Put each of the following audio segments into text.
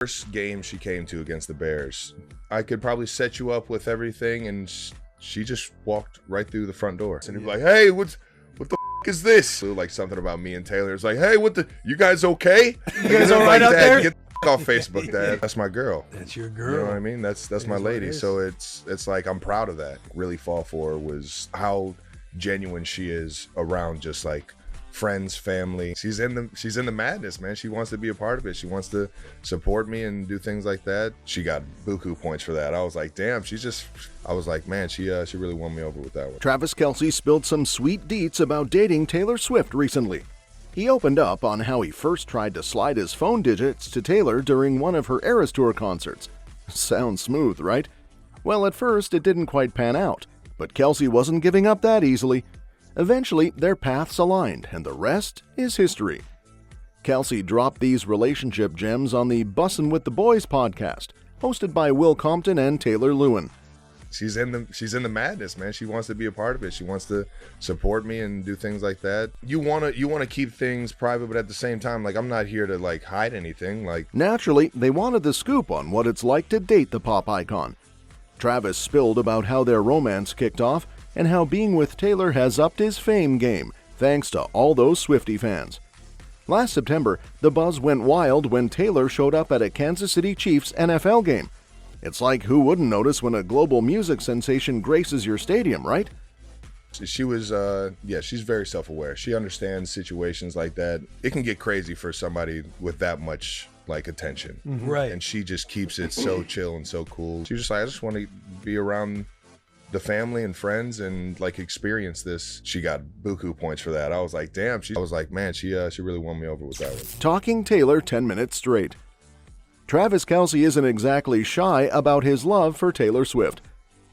First game she came to against the Bears, I could probably set you up with everything, and she just walked right through the front door. And he'd be like, "Hey, what the is this?" Like something about me and Taylor. It's like, "Hey, you guys okay? You guys all right out there? Get the off Facebook, Dad." That's my girl. That's your girl. You know what I mean? That's my lady. So it's like I'm proud of that. Really fall for was how genuine she is around just like friends, family. She's in the madness, man. She wants to be a part of it. She wants to support me and do things like that. She got buku points for that. I was like, damn, I was like, man, she really won me over with that one. Travis Kelce spilled some sweet deets about dating Taylor Swift recently. He opened up on how he first tried to slide his phone digits to Taylor during one of her Eras Tour concerts. Sounds smooth, right? Well, at first it didn't quite pan out, but Kelce wasn't giving up that easily. Eventually, their paths aligned, and the rest is history. Kelce dropped these relationship gems on the Bussin With The Boys podcast, hosted by Will Compton and Taylor Lewan. She's in the madness, man. She wants to be a part of it. She wants to support me and do things like that. You wanna keep things private, but at the same time, like I'm not here to like hide anything. Like naturally, they wanted the scoop on what it's like to date the pop icon. Travis spilled about how their romance kicked off and how being with Taylor has upped his fame game, thanks to all those Swiftie fans. Last September, the buzz went wild when Taylor showed up at a Kansas City Chiefs NFL game. It's like who wouldn't notice when a global music sensation graces your stadium, right? She was, she's very self-aware. She understands situations like that. It can get crazy for somebody with that much like attention. Right. And she just keeps it so chill and so cool. She's just like, I just want to be around the family and friends and like experience this. She got buku points for that. I was like, damn. I was like, man, she really won me over with that one. Talking Taylor 10 minutes straight. Travis Kelce isn't exactly shy about his love for Taylor Swift.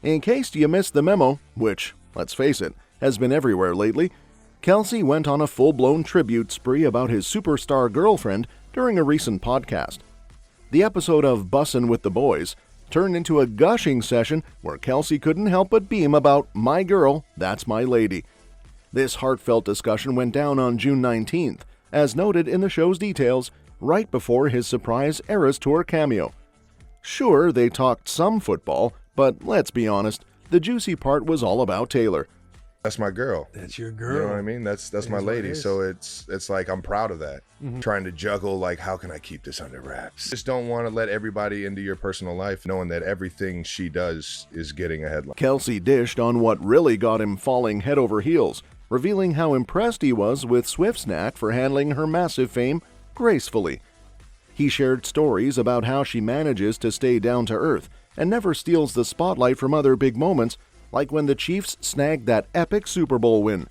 In case you missed the memo, which, let's face it, has been everywhere lately, Kelce went on a full-blown tribute spree about his superstar girlfriend during a recent podcast. The episode of Bussin With The Boys turned into a gushing session where Kelce couldn't help but beam about "my girl, that's my lady." This heartfelt discussion went down on June 19th, as noted in the show's details, right before his surprise Eras Tour cameo. Sure, they talked some football, but let's be honest, the juicy part was all about Taylor. That's my girl. That's your girl. You know what I mean? That's my lady. So it's like I'm proud of that. Trying to juggle like how can I keep this under wraps? Just don't want to let everybody into your personal life knowing that everything she does is getting a headline. Kelce dished on what really got him falling head over heels, revealing how impressed he was with Swift's knack for handling her massive fame gracefully. He shared stories about how she manages to stay down to earth and never steals the spotlight from other big moments, like when the Chiefs snagged that epic Super Bowl win.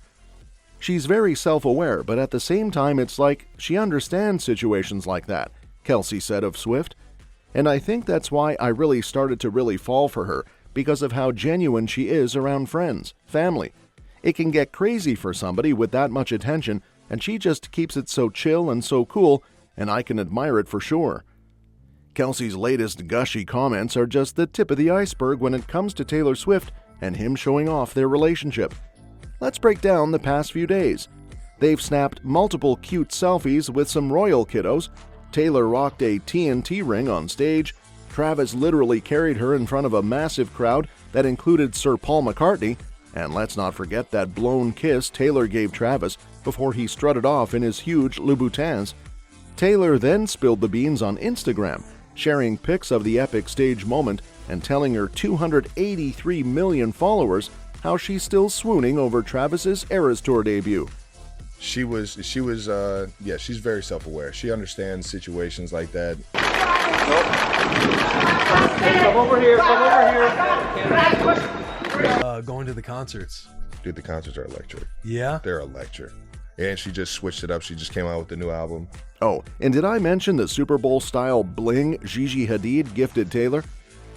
She's very self-aware, but at the same time it's like she understands situations like that, Kelce said of Swift. And I think that's why I really started to really fall for her, because of how genuine she is around friends, family. It can get crazy for somebody with that much attention, and she just keeps it so chill and so cool, and I can admire it for sure. Kelce's latest gushy comments are just the tip of the iceberg when it comes to Taylor Swift and him showing off their relationship. Let's break down the past few days. They've snapped multiple cute selfies with some royal kiddos. Taylor rocked a TNT ring on stage. Travis literally carried her in front of a massive crowd that included Sir Paul McCartney. And let's not forget that blown kiss Taylor gave Travis before he strutted off in his huge Louboutins. Taylor then spilled the beans on Instagram, sharing pics of the epic stage moment and telling her 283 million followers how she's still swooning over Travis's Eras Tour debut. She's very self-aware. She understands situations like that. Come over here. Going to the concerts. Dude, the concerts are electric. Yeah? They're electric. And she just switched it up. She just came out with the new album. Oh, and did I mention the Super Bowl-style bling Gigi Hadid gifted Taylor?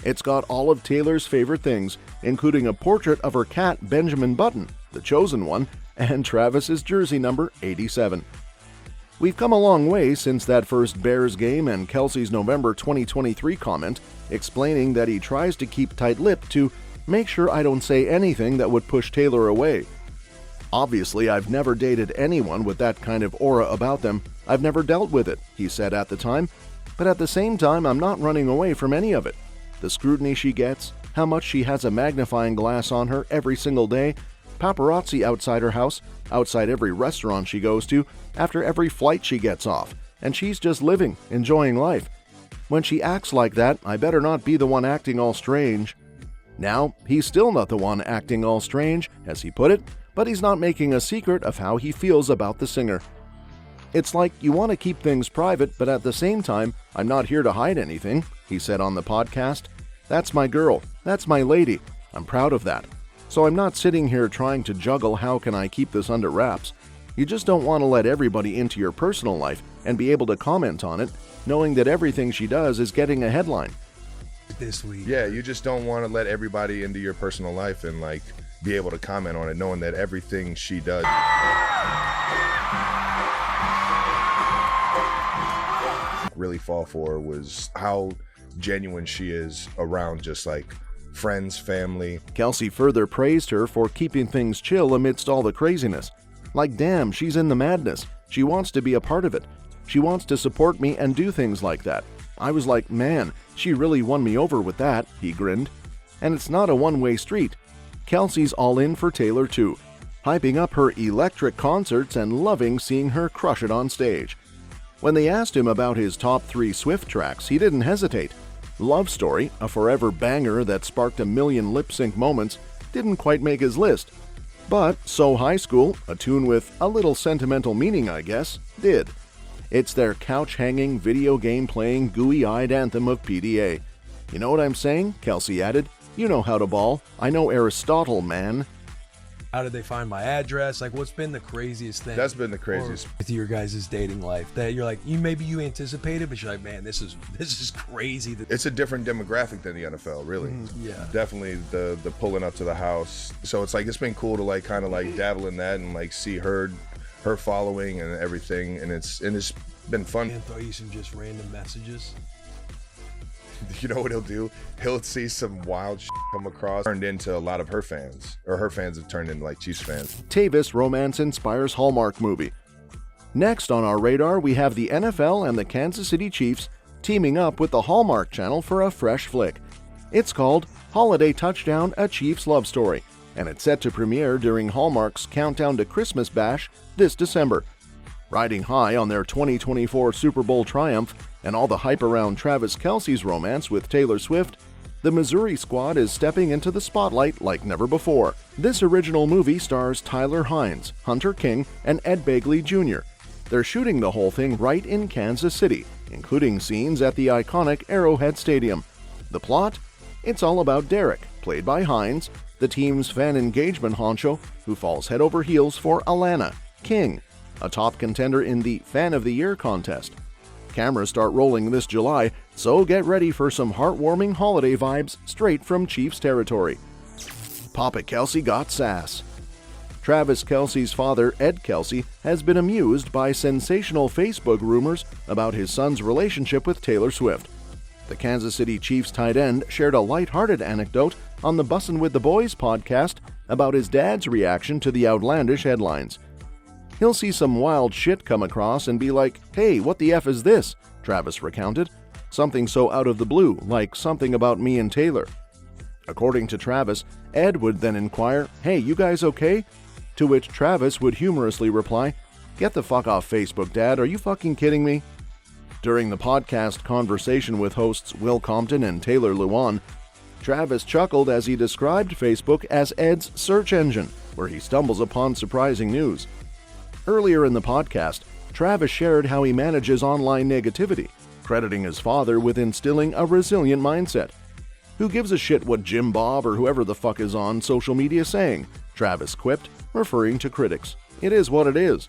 It's got all of Taylor's favorite things, including a portrait of her cat Benjamin Button, the chosen one, and Travis's jersey number 87. We've come a long way since that first Bears game and Kelce's November 2023 comment explaining that he tries to keep tight-lipped to make sure I don't say anything that would push Taylor away. Obviously, I've never dated anyone with that kind of aura about them. I've never dealt with it, he said at the time. But at the same time, I'm not running away from any of it. The scrutiny she gets, how much she has a magnifying glass on her every single day, paparazzi outside her house, outside every restaurant she goes to, after every flight she gets off, and she's just living, enjoying life. When she acts like that, I better not be the one acting all strange. Now, he's still not the one acting all strange, as he put it, but he's not making a secret of how he feels about the singer. It's like you want to keep things private, but at the same time, I'm not here to hide anything, he said on the podcast. That's my girl. That's my lady. I'm proud of that. So I'm not sitting here trying to juggle how can I keep this under wraps. You just don't want to let everybody into your personal life and be able to comment on it, knowing that everything she does is getting a headline. This week. Yeah, you just don't want to let everybody into your personal life and like be able to comment on it, knowing that everything she does. Really fall for was how genuine she is around just like friends, family. Kelce further praised her for keeping things chill amidst all the craziness. Like, damn, she's in the madness. She wants to be a part of it. She wants to support me and do things like that. I was like, man, she really won me over with that, he grinned. And it's not a one-way street. Kelce's all in for Taylor too, hyping up her electric concerts and loving seeing her crush it on stage. When they asked him about his top 3 Swift tracks, he didn't hesitate. Love Story, a forever banger that sparked a million lip-sync moments, didn't quite make his list. But So High School, a tune with a little sentimental meaning, I guess, did. It's their couch-hanging, video game-playing, gooey-eyed anthem of PDA. You know what I'm saying? Kelce added. You know how to ball. I know Aristotle, man. How did they find my address? Like, what's been the craziest thing? That's been the craziest. With your guys' dating life that you're like, you anticipated, but you're like, man, this is crazy. It's a different demographic than the NFL, really. Yeah. Definitely the pulling up to the house. So it's like it's been cool to like kind of like dabble in that and like see her following and everything, and it's been fun. And throw you some just random messages. You know what he'll do? He'll see some wild shit come across, turned into a lot of her fans, or her fans have turned into like Chiefs fans. TAYVIS romance inspires Hallmark movie. Next on our radar, we have the NFL and the Kansas City Chiefs teaming up with the Hallmark Channel for a fresh flick. It's called Holiday Touchdown: A Chiefs Love Story, and it's set to premiere during Hallmark's Countdown to Christmas Bash this December. Riding high on their 2024 Super Bowl triumph and all the hype around Travis Kelce's romance with Taylor Swift, the Missouri squad is stepping into the spotlight like never before. This original movie stars Tyler Hines, Hunter King, and Ed Begley Jr. They're shooting the whole thing right in Kansas City, including scenes at the iconic Arrowhead Stadium. The plot? It's all about Derek, played by Hines, the team's fan engagement honcho, who falls head over heels for Alana King, a top contender in the Fan of the Year contest. Cameras start rolling this July, so get ready for some heartwarming holiday vibes straight from Chiefs territory. Papa Kelce got sass. Travis Kelce's father, Ed Kelce, has been amused by sensational Facebook rumors about his son's relationship with Taylor Swift. The Kansas City Chiefs tight end shared a lighthearted anecdote on the Bussin With The Boys podcast about his dad's reaction to the outlandish headlines. He'll see some wild shit come across and be like, hey, what the F is this? Travis recounted. Something so out of the blue, like something about me and Taylor. According to Travis, Ed would then inquire, hey, you guys okay? To which Travis would humorously reply, get the fuck off Facebook, Dad, are you fucking kidding me? During the podcast conversation with hosts Will Compton and Taylor Lewan, Travis chuckled as he described Facebook as Ed's search engine, where he stumbles upon surprising news. Earlier in the podcast, Travis shared how he manages online negativity, crediting his father with instilling a resilient mindset. Who gives a shit what Jim Bob or whoever the fuck is on social media saying? Travis quipped, referring to critics. It is what it is.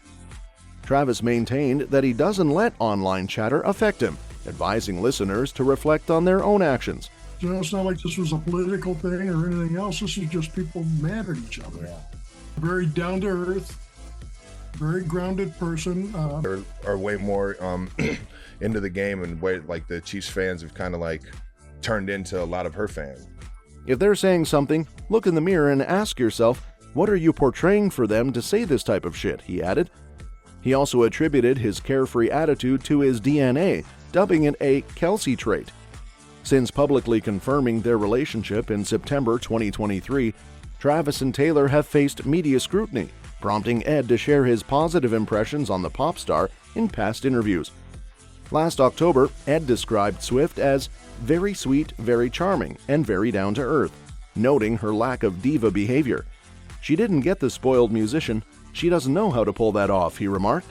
Travis maintained that he doesn't let online chatter affect him, advising listeners to reflect on their own actions. You know, it's not like this was a political thing or anything else. This is just people mad at each other. Yeah. Very down to earth, very grounded person. Are way more into the game, and way like the Chiefs fans have kind of like turned into a lot of her fans. If they're saying something, look in the mirror and ask yourself, what are you portraying for them to say this type of shit, he added. He also attributed his carefree attitude to his DNA, dubbing it a Kelce trait. Since publicly confirming their relationship in September 2023, Travis and Taylor have faced media scrutiny, prompting Ed to share his positive impressions on the pop star in past interviews. Last October, Ed described Swift as very sweet, very charming, and very down-to-earth, noting her lack of diva behavior. "She didn't get the spoiled musician. She doesn't know how to pull that off," he remarked.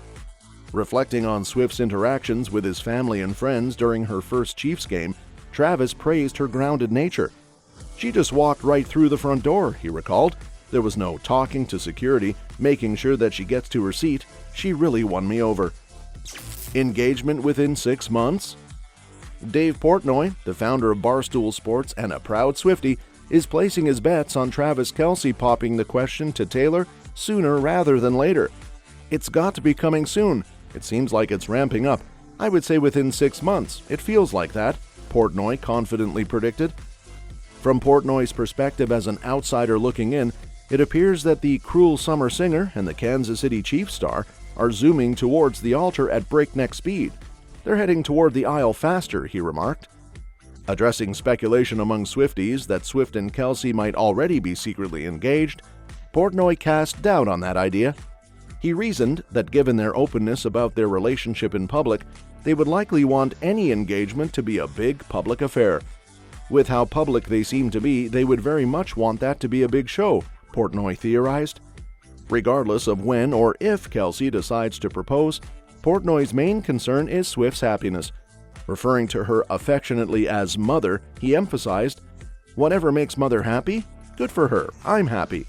Reflecting on Swift's interactions with his family and friends during her first Chiefs game, Travis praised her grounded nature. "She just walked right through the front door," he recalled. "There was no talking to security, making sure that she gets to her seat. She really won me over." Engagement within 6 months? Dave Portnoy, the founder of Barstool Sports and a proud Swiftie, is placing his bets on Travis Kelce popping the question to Taylor sooner rather than later. "It's got to be coming soon. It seems like it's ramping up. I would say within 6 months. It feels like that," Portnoy confidently predicted. From Portnoy's perspective as an outsider looking in, it appears that the cruel summer singer and the Kansas City Chiefs star are zooming towards the altar at breakneck speed. "They're heading toward the aisle faster," he remarked. Addressing speculation among Swifties that Swift and Kelce might already be secretly engaged, Portnoy cast doubt on that idea. He reasoned that given their openness about their relationship in public, they would likely want any engagement to be a big public affair. With how public they seem to be, they would very much want that to be a big show, Portnoy theorized. Regardless of when or if Kelce decides to propose, Portnoy's main concern is Swift's happiness. Referring to her affectionately as Mother, he emphasized, "Whatever makes Mother happy? Good for her. I'm happy."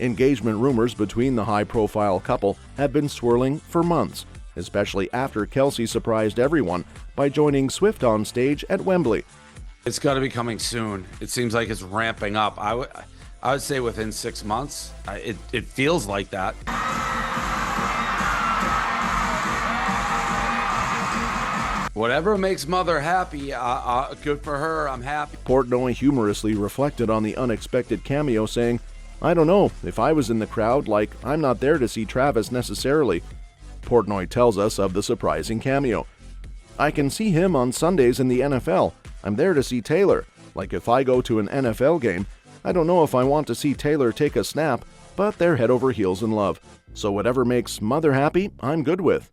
Engagement rumors between the high-profile couple have been swirling for months, especially after Kelce surprised everyone by joining Swift on stage at Wembley. It's got to be coming soon. It seems like it's ramping up. I would say within 6 months. It feels like that. Whatever makes Mother happy, good for her. I'm happy. Portnoy humorously reflected on the unexpected cameo, saying, "I don't know. If I was in the crowd, I'm not there to see Travis necessarily." Portnoy tells us of the surprising cameo. "I can see him on Sundays in the NFL. I'm there to see Taylor. If I go to an NFL game, I don't know if I want to see Taylor take a snap, but they're head over heels in love. So whatever makes Mother happy, I'm good with."